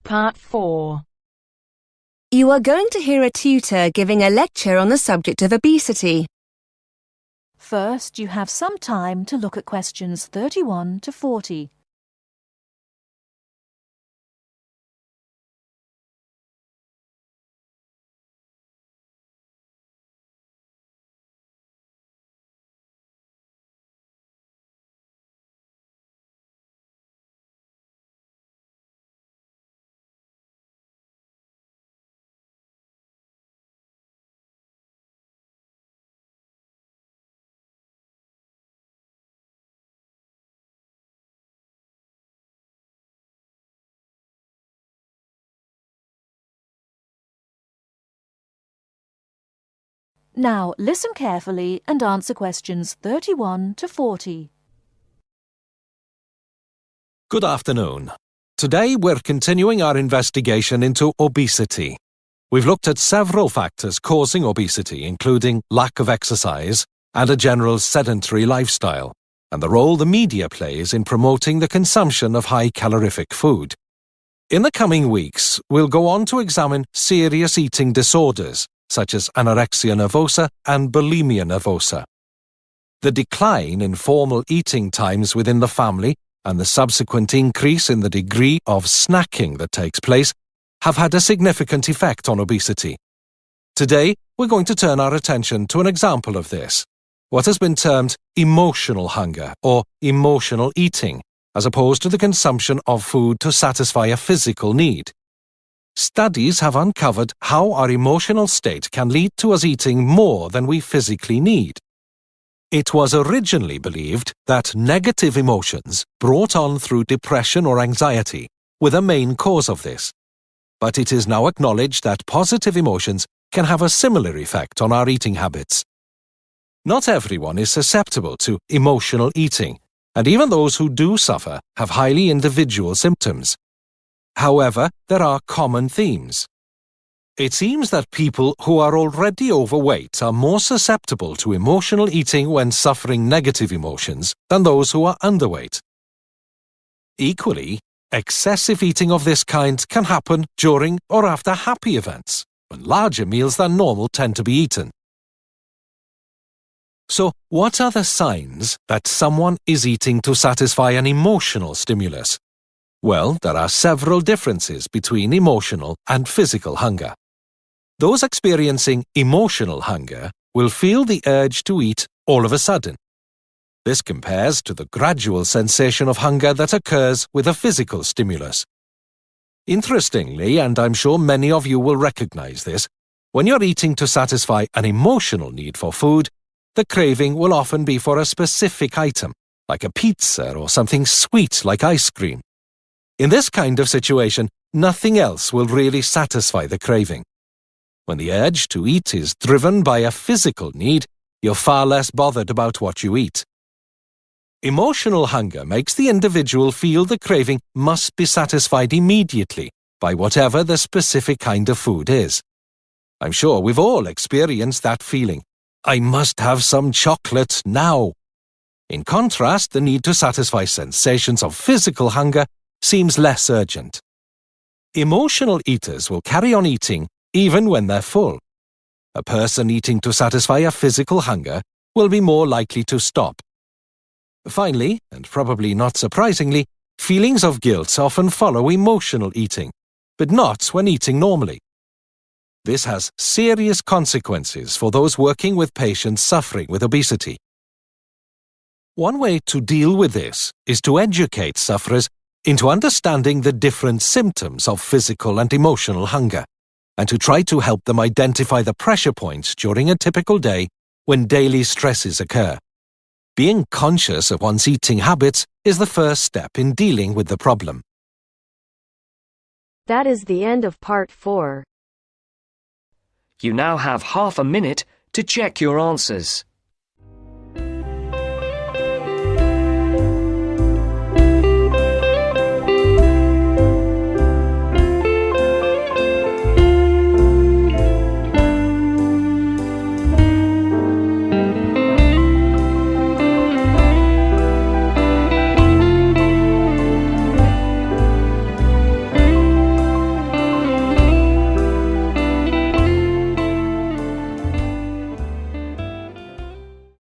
Part 4. You are going to hear a tutor giving a lecture on the subject of obesity. First, you have some time to look at questions 31 to 40. Now, listen carefully and answer questions 31 to 40. Good afternoon. Today we're continuing our investigation into obesity. We've looked at several factors causing obesity, including lack of exercise and a general sedentary lifestyle, and the role the media plays in promoting the consumption of high-calorific food. In the coming weeks, we'll go on to examine serious eating disorders, such as anorexia nervosa and bulimia nervosa. The decline in formal eating times within the family and the subsequent increase in the degree of snacking that takes place have had a significant effect on obesity. Today, we're going to turn our attention to an example of this, what has been termed emotional hunger or emotional eating, as opposed to the consumption of food to satisfy a physical need. Studies have uncovered how our emotional state can lead to us eating more than we physically need. It was originally believed that negative emotions brought on through depression or anxiety were the main cause of this. But it is now acknowledged that positive emotions can have a similar effect on our eating habits. Not everyone is susceptible to emotional eating, and even those who do suffer have highly individual symptoms. However, there are common themes. It seems that people who are already overweight are more susceptible to emotional eating when suffering negative emotions than those who are underweight. Equally, excessive eating of this kind can happen during or after happy events, when larger meals than normal tend to be eaten. So, what are the signs that someone is eating to satisfy an emotional stimulus? Well, there are several differences between emotional and physical hunger. Those experiencing emotional hunger will feel the urge to eat all of a sudden. This compares to the gradual sensation of hunger that occurs with a physical stimulus. Interestingly, and I'm sure many of you will recognize this, when you're eating to satisfy an emotional need for food, the craving will often be for a specific item, like a pizza or something sweet like ice cream. In this kind of situation, nothing else will really satisfy the craving. When the urge to eat is driven by a physical need, you're far less bothered about what you eat. Emotional hunger makes the individual feel the craving must be satisfied immediately by whatever the specific kind of food is. I'm sure we've all experienced that feeling. I must have some chocolate now. In contrast, the need to satisfy sensations of physical hunger seems less urgent. Emotional eaters will carry on eating even when they're full. A person eating to satisfy a physical hunger will be more likely to stop. Finally, and probably not surprisingly, feelings of guilt often follow emotional eating, but not when eating normally. This has serious consequences for those working with patients suffering with obesity. One way to deal with this is to educate sufferers into understanding the different symptoms of physical and emotional hunger, and to try to help them identify the pressure points during a typical day when daily stresses occur. Being conscious of one's eating habits is the first step in dealing with the problem. That is the end of Part 4. You now have half a minute to check your answers.